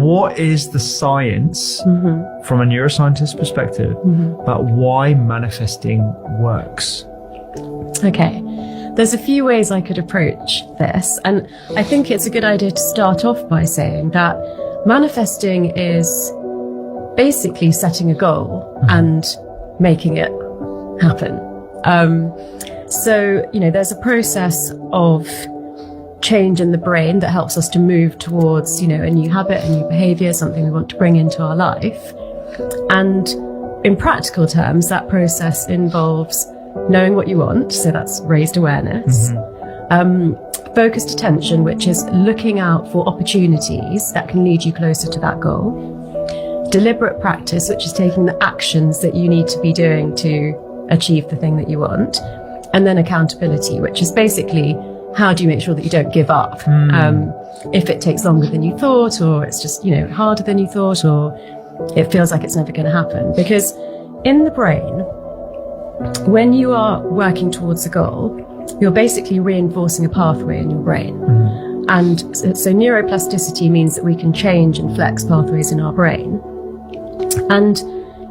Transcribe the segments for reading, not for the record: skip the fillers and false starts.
what is the science from a neuroscientist perspective about why manifesting works? Okay, there's a few ways I could approach this, and I think it's a good idea to start off by saying that manifesting is basically setting a goal and making it happen. So, there's a process of change in the brain that helps us to move towards, a new habit, a new behavior, something we want to bring into our life. And in practical terms, that process involves knowing what you want, so that's raised awareness, focused attention, which is looking out for opportunities that can lead you closer to that goal, deliberate practice, which is taking the actions that you need to be doing to achieve the thing that you want, and then accountability, which is basically how do you make sure that you don't give up if it takes longer than you thought, or it's just harder than you thought, or it feels like it's never going to happen. Because in the brain, when you are working towards a goal, you're basically reinforcing a pathway in your brain. And so neuroplasticity means that we can change and flex pathways in our brain. And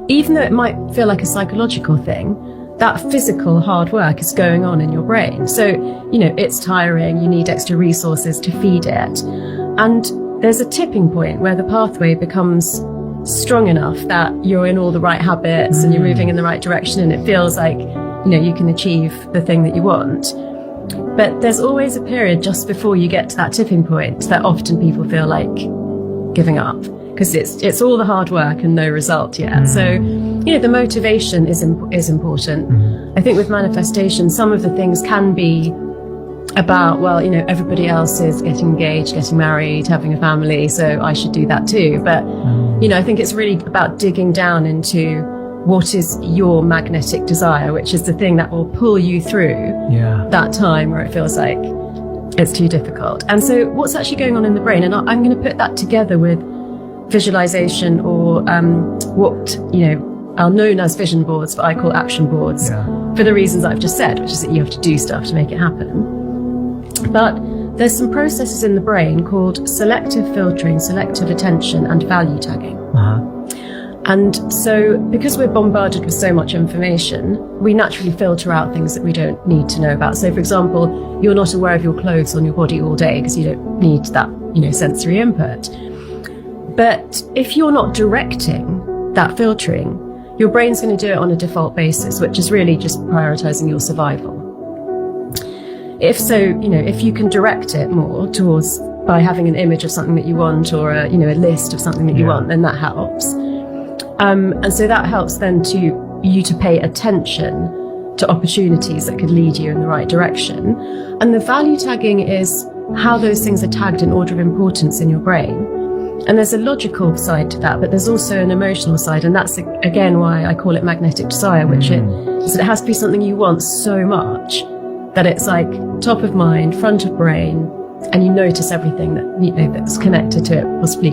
even though it might feel like a psychological thing, that physical hard work is going on in your brain. So, it's tiring, you need extra resources to feed it. And there's a tipping point where the pathway becomes strong enough that you're in all the right habits and you're moving in the right direction, and it feels like, you can achieve the thing that you want. But there's always a period just before you get to that tipping point that often people feel like giving up, because it's all the hard work and no result yet. So, the motivation is important. I think with manifestation, some of the things can be about, well, everybody else is getting engaged, getting married, having a family, so I should do that too. But, I think it's really about digging down into what is your magnetic desire, which is the thing that will pull you through that time where it feels like it's too difficult. And so what's actually going on in the brain, and I'm going to put that together with visualization, or what are known as vision boards, but I call action boards for the reasons I've just said, which is that you have to do stuff to make it happen. But there's some processes in the brain called selective filtering, selective attention, and value tagging. And so because we're bombarded with so much information, we naturally filter out things that we don't need to know about. So for example, you're not aware of your clothes on your body all day because you don't need that, sensory input. But if you're not directing that filtering, your brain's going to do it on a default basis, which is really just prioritizing your survival. If so, if you can direct it more towards by having an image of something that you want, or a list of something that you want, then that helps. And so that helps then you to pay attention to opportunities that could lead you in the right direction. And the value tagging is how those things are tagged in order of importance in your brain. And there's a logical side to that, but there's also an emotional side. And that's, again, why I call it magnetic desire, which is it has to be something you want so much that it's like top of mind, front of brain, and you notice everything that, that's connected to it possibly